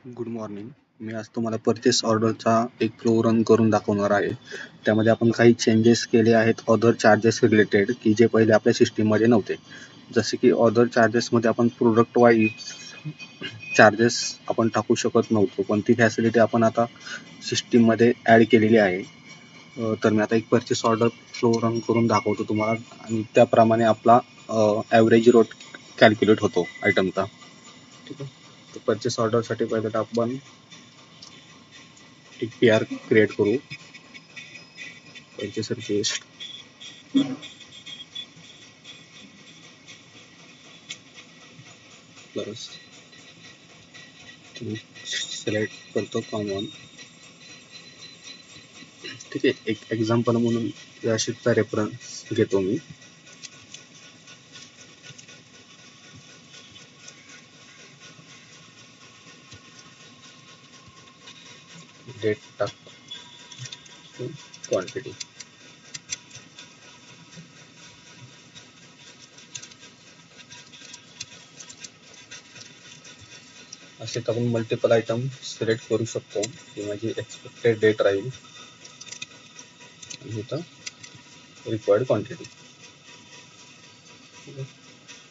Good morning. मी आज तुम्हाला purchase ऑर्डरचा एक फ्लो रन करून दाखवणार आहे. त्यामध्ये आपण काही चेंजेस केले आहेत अदर चार्जेस रिलेटेड, की जे पहिले आपल्या सिस्टीममध्ये नव्हते. जसे की अदर चार्जेसमध्ये आपण प्रोडक्ट वाईज चार्जेस आपण टाकू शकत नव्हतो, पण ती फॅसिलिटी आपण आता सिस्टीममध्ये ॲड केलेली आहे. तर मी आता एक परचेस ऑर्डर फ्लो रन करून दाखवतो तुम्हाला, आणि त्याप्रमाणे आपला ॲव्हरेज रेट कॅल्क्युलेट होतो आयटमचा. ठीक आहे. तर परचेस ऑर्डरसाठी पहिले तर आपण एक पी आर क्रिएट करू. परचेस रिक्वेस्ट प्लस सिलेक्ट करतो कॉमन. ठीक आहे. एक एक्झाम्पल म्हणून या शीटचा रेफरन्स घेतो मी. डेट टाकतो, क्वांटिटी. असे आपण मल्टिपल आयटम सिलेक्ट करू शकतो. ही माझी एक्सपेक्टेड डेट राहील आणि इथं रिक्वायर्ड क्वांटिटी.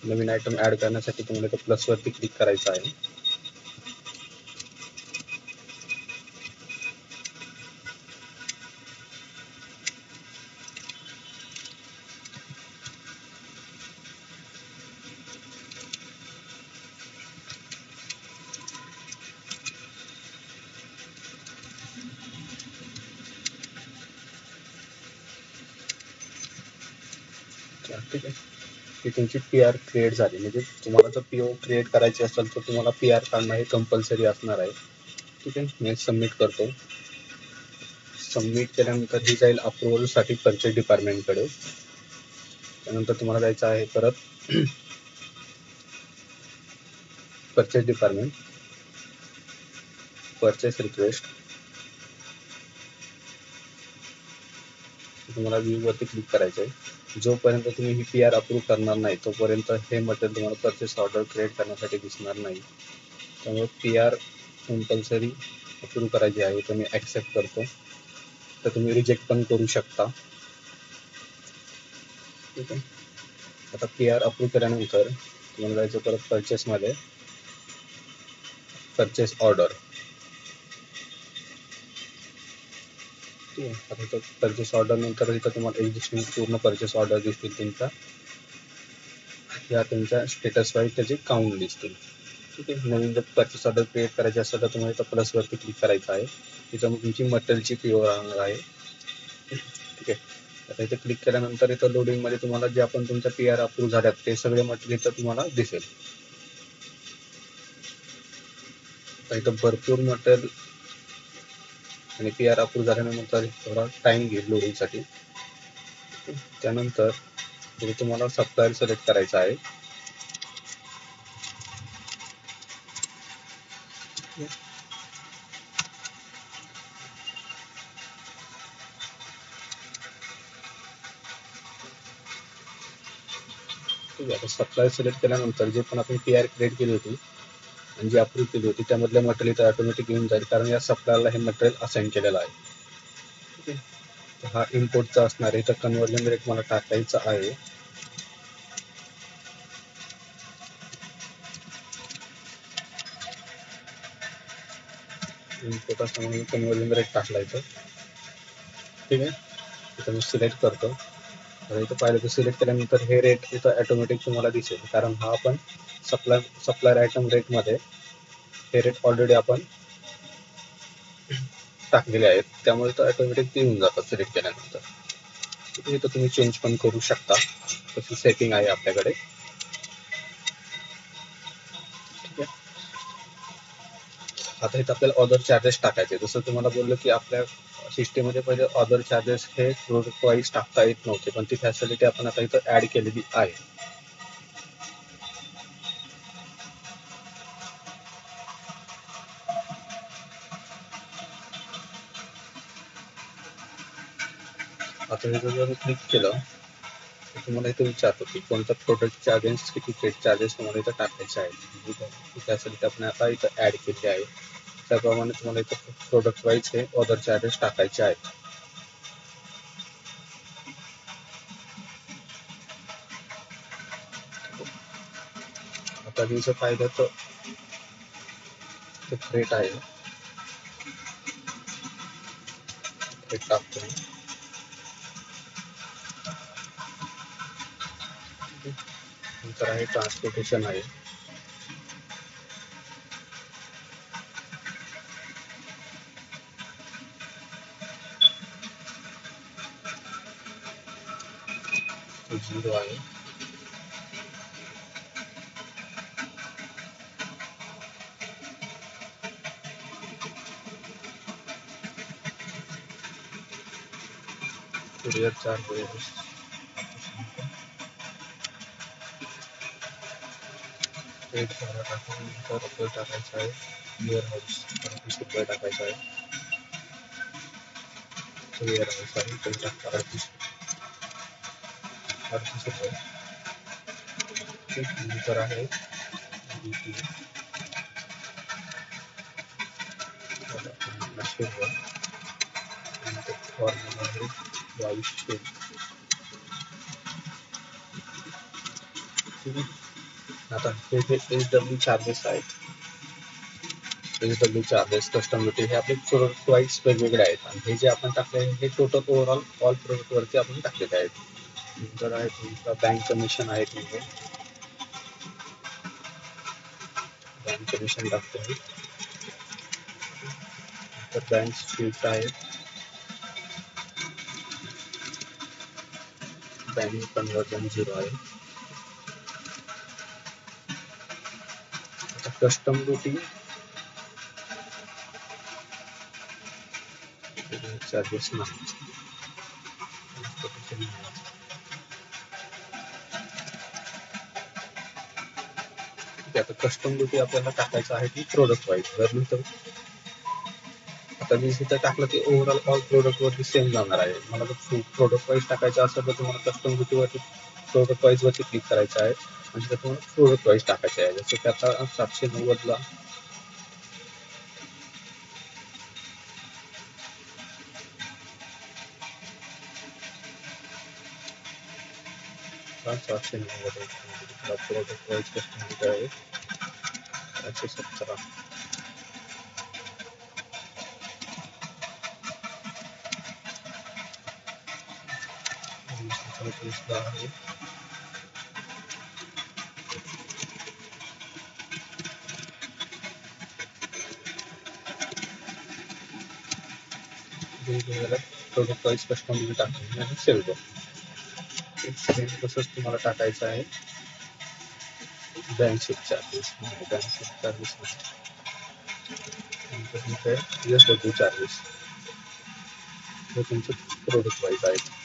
नवीन आयटम ॲड करण्यासाठी तुम्हाला इथं प्लसवरती क्लिक करायचं आहे. ठीक आहे. ही तुमची पी आर क्रिएट झाली. म्हणजे तुम्हाला जर पी ओ क्रिएट करायची असेल तर तुम्हाला पी आर काढणं हे कंपल्सरी असणार आहे. ठीक आहे. मी सबमिट करतो. सबमिट केल्यानंतर ही जाईल अप्रुव्हलसाठी परचेस डिपार्टमेंटकडे. त्यानंतर तुम्हाला जायचं आहे परत परचेस डिपार्टमेंट, परचेस रिक्वेस्ट. तुम्हाला व्ह्यू वरती क्लिक करायचं आहे. जोपर्यंत तुम्ही ही पी आर अप्रूव्ह करणार नाही तोपर्यंत हे मटेरियल तुम्हाला परचेस ऑर्डर क्रिएट करण्यासाठी दिसणार नाही. त्यामुळे पी आर कंपल्सरी अप्रूव्ह करायची आहे. तर मी ॲक्सेप्ट करतो. तर तुम्ही रिजेक्ट पण करू शकता. ठीक आहे. आता पी आर अप्रूव्ह केल्यानंतर तुम्हाला जायचं परत परचेसमध्ये, परचेस ऑर्डर. ठीक आहे. आता इथं परचेस ऑर्डर नंतर इथं तुम्हाला एक्झिस्टिंग पूर्ण परचेस ऑर्डर दिसतील तुमच्या. या तुमच्या स्टेटस वाईज त्याचे काउंट दिसतील. ठीक आहे. नवीन जर परचेस ऑर्डर क्रिएट करायची असेल तर तुम्हाला इथं प्लसवरती क्लिक करायचं आहे. तिथं मग तुमची मटेरियलची पी ओ राहणार आहे. ठीक आहे. आता इथं क्लिक केल्यानंतर इथं लोडिंगमध्ये तुम्हाला जे आपण तुमच्या पी आर अप्रूव्ह झाल्यात ते सगळे मटेरियल इथं तुम्हाला दिसेल. आता इथं भरपूर मटेरियल आणि पी आर अप्रूव्ह झाल्यानंतर थोडा टाइम घेईल लोडिंगसाठी. त्यानंतर तुम्हाला सप्लायर सिलेक्ट करायचा आहे. ठीक आहे. आता सप्लायर सिलेक्ट केल्यानंतर जे पण आपण पी आर क्रिएट केली होती आणि जी अप्रूव्ह केली होती त्यामधल्या मटेरियल इथं ऑटोमॅटिक येऊन जाईल, कारण या सप्लायरला हे मटेरियल असाइन केलेलं आहे. ठीक आहे. हा इम्पोर्टचा असणार आहे. इथं कन्व्हर्जन रेट मला टाकायचा आहे. इम्पोर्ट असल्यामुळे कन्व्हर्जन रेट टाकला इथं. ठीक आहे. इथं मी सिलेक्ट करतो. तर इथं पाहिलं तर सिलेक्ट केल्यानंतर हे रेट इथं ऑटोमॅटिक तुम्हाला दिसेल, कारण हा आपण सप्लायर आयटम रेटमध्ये हे रेट ऑलरेडी आपण टाकलेले आहेत. त्यामुळे इथं ऑटोमॅटिक ते येऊन जातात सिलेक्ट केल्यानंतर. इथं तुम्ही चेंज पण करू शकता. तशी सेटिंग आहे आपल्याकडे. ठीक आहे. आता इथं आपल्याला अदर चार्जेस टाकायचे. जसं तुम्हाला बोललो की आपल्या सिस्टीममध्ये पहिले अदर चार्जेस हे प्रोडक्ट वाईज टाकता येत नव्हते, पण ती फॅसिलिटी आपण आता इथं ॲड केलेली आहे. आता इथं जर क्लिक केलं तर तुम्हाला इथं विचारतो की कोणत्या प्रोडक्टच्या अगेन्स्ट किती फ्रेट चार्जेस तुम्हाला इथं टाकायचे आहेत. ही फॅसिलिटी आपण आता इथं ॲड केली आहे. त्याप्रमाणे तुम्हाला इथे प्रोडक्ट वाईज हे ऑर्डर चार्जेस टाकायचे आहेत. आता दिवस पाहिलं तर फ्रेट आहे, फ्रेट टाकतो. नंतर आहे ट्रान्सपोर्टेशन आहे, झिरो आहे. कुरिअर चार्जेस रेट टाकून रुपये टाकायचा आहे. वेअर हाऊस 38 रुपये टाकायचा आहे. वेअर हाऊस आहे तो टाकता 38 रुपये. नंतर आहे फॉर्म्युला आहे 2200. आता हे जे SW चार्जेस आहेत, SW चार्जेस कस्टम ड्युटी हे आपले प्रोडक्ट वाईज वेगवेगळे आहेत आणि हे जे आपण टाकले हे टोटल ओव्हरऑल ऑल प्रोडक्ट वरती आपण टाकलेले आहेत. नंतर आहे तुमचा बँक कमिशन आहे, तुमचं बँक कमिशन टाकतो. तर बँक फीज आहे, बँक कन्वर्जन 0 आहे. आता कस्टम ड्युटी चार्जेस नाही. आता कस्टम ड्युटी आपल्याला टाकायचं आहे की प्रोडक्ट वाईज. जर नंतर आता मी तिथं टाकलं की ओव्हरऑल ऑल प्रोडक्ट वरती सेम जाणार आहे. मला जर प्रोडक्ट वाईज टाकायचं असेल तर तुम्हाला कस्टम ड्युटी वरती प्रोडक्ट वाईज वरती क्लिक करायचं आहे आणि तिथं तुम्हाला प्रोडक्ट वाईज टाकायचे आहे. जसं की आता 790 ला 790 प्रोडक्ट वाईज कस्टम ड्युटी आहे 817. आहे प्रोडक्ट वाईज कस्टम ड्युटी टाकून आणि सेव्ह करू. तसंच तुम्हाला टाकायचं आहे bank shift charges. Bank shift charges SW charges हे तुमचं प्रोडक्ट वाईज आहे.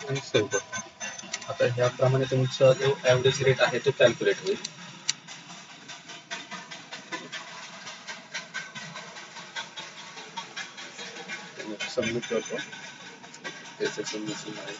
आणि सेव्ह करतो. आता ह्याप्रमाणे तुमचा जो ॲव्हरेज रेट आहे तो कॅल्क्युलेट होईल. सबमिट करतो. त्याचं सबमिशन आहे.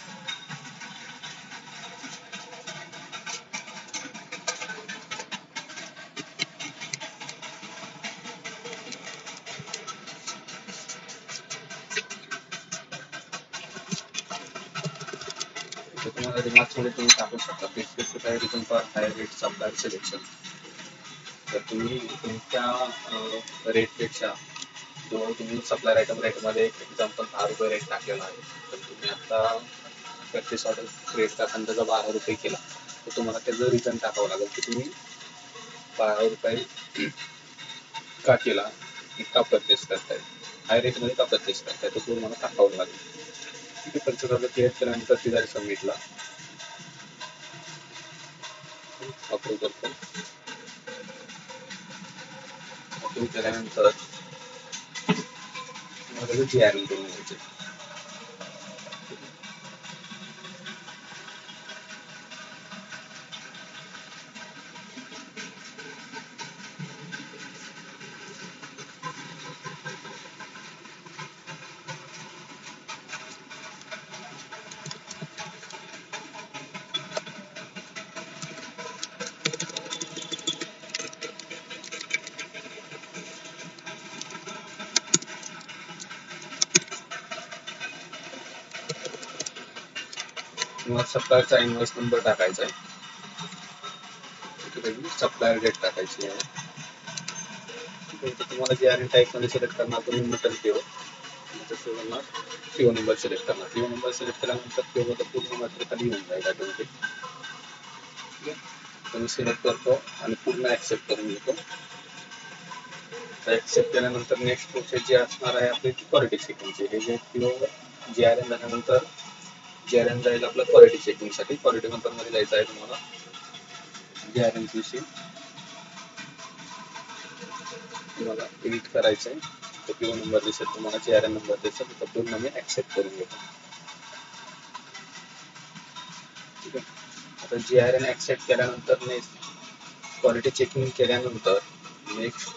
तुम्हाला रिमार्क्समध्ये तुम्ही टाकू शकता ते specify reason for high rate supply selection. तर तुम्ही तुमच्या रेटपेक्षा जो तुम्ही सप्लायर आयटम रेटमध्ये एक्झाम्पल 10 रुपये रेट टाकलेला आहे, तर तुम्ही आता परचेस ऑर्डर रेट टाकून त्याचा 12 रुपये केला तर तुम्हाला त्याचं रिझन टाकावं लागेल की तुम्ही 12 रुपये का केला, का परचेस करताय, हाय रेटमध्ये का परचेस करताय, तर तुम्हाला टाकावं लागेल. ठीक आहे. परचेस ऑर्डर क्लिअर केल्यानंतर ती जाईल सबमिटला. अप्रूव्ह करतो. अप्रूव्ह केल्यानंतर तुम्हाला GRL करून घ्यायचे. तुम्हाला सप्लायरचा इनवॉइस नंबर टाकायचा आहे, सप्लायर डेट टाकायची आहे. तुम्हाला जे आर टाईप मध्ये सिलेक्ट करणार तुम्ही meter PO, PO number select करणार. पीओ नंबर सिलेक्ट केल्यानंतर पीओ पूर्ण मटेरियल खाली येऊन जाईल ऑटोमॅटिक. मी सिलेक्ट करतो आणि पूर्ण ऍक्सेप्ट करून घेतो. ऍक्सेप्ट केल्यानंतर नेक्स्ट प्रोसेस जी असणार आहे आपली क्वालिटी चेकिंगची. हे जे पीओ GRN झाल्यानंतर GRN जाईल आपलं क्वालिटी चेकिंगसाठी. क्वालिटी कंट्रोल मध्ये जायचं आहे तुम्हाला. GRN विषयी तुम्हाला एडिट करायचं आहे. तो पीओ नंबर दिसेल तुम्हाला, GRN नंबर दिसेल, तो पूर्ण मी ऍक्सेप्ट करून घेतो. ठीक आहे. आता GRN ऍक्सेप्ट केल्यानंतर नेक्स्ट क्वालिटी चेकिंग केल्यानंतर नेक्स्ट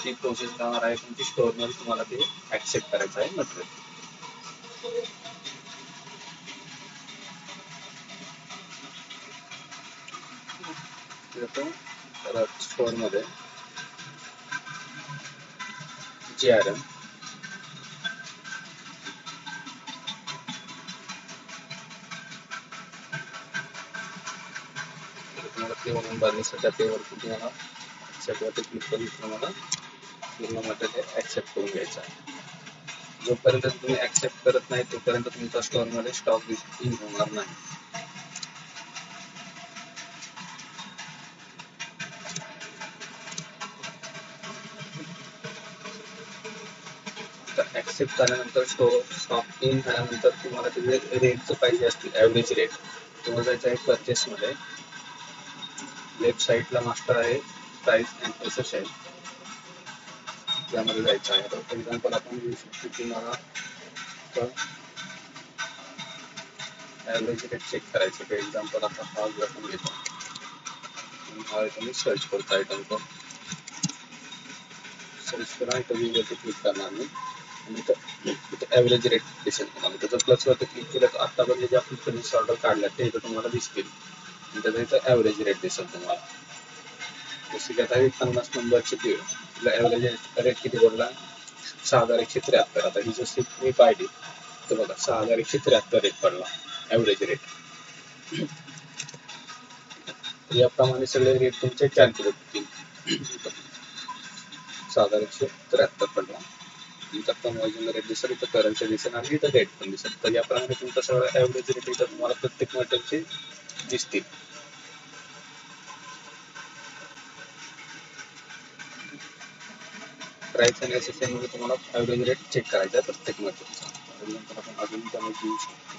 ती प्रोसेस राहणार आहे तुमची स्टोअर मध्ये. तुम्हाला ते ऍक्सेप्ट करायचं आहे मटेरियल. स्टोअर मध्ये GRN तुम्हाला पीओ नंबर दिसत आहे, वरती तुम्हाला ऍक्सेप्ट वरती क्लिक करून तुम्हाला पूर्ण मटेरियल ऍक्सेप्ट करून घ्यायचं आहे. जोपर्यंत तुम्ही ऍक्सेप्ट करत नाही तोपर्यंत तुमच्या स्टोअर मध्ये स्टॉक इन होणार नाही. ऍक्सेप्ट झाल्यानंतर स्टॉक इन झाल्यानंतर तुम्हाला त्याचे रेटचं पाहिजे असतील, ऍव्हरेज रेट. तुम्हाला जायचं आहे परचेस मध्ये. लेफ्ट साईडला मास्टर आहे, प्राइस अँड SSL त्यामध्ये जायचं आहे. फॉर एक्झाम्पल आपण घेऊ शकतो तुम्हाला ऍव्हरेज रेट चेक करायचं. फॉर एक्झाम्पल आता हा जो आपण घेतो, हा आयटम सर्च करतो. आयटम को सर्च करा, आयटम वरती क्लिक करणार मी आणि इथं ऍव्हरेज रेट दिसेल तुम्हाला. त्याचं प्लस वरती क्लिक केलं तर आतापर्यंत जे आपण फिनिश ऑर्डर काढल्या ते इथं तुम्हाला दिसतील. त्याचं इथं ऍव्हरेज रेट दिसेल तुम्हाला. जसे की आता 50 नंबरची पीओ, तिला ऍव्हरेज रेट किती पडला? 6173. आता ही जशी मी पाहिली तर बघा 6173 रेट पडला ऍव्हरेज रेट. याप्रमाणे सगळे रेट तुमचे कॅल्क्युलेट होतील. 6173 पडला. तुमचा कन्वर्जन रेट दिसेल, इथं करन्सी दिसेल आणि इथं रेट पण दिसेल. तर याप्रमाणे तुमचा सगळा ऍव्हरेज रेट इथं तुम्हाला प्रत्येक मटेरियलचे दिसतील. प्राइस आणि SSL मध्ये तुम्हाला ऍव्हरेज रेट चेक करायचा आहे प्रत्येक मटेरियलचा. नंतर आपण अजून त्यामध्ये घेऊ शकतो.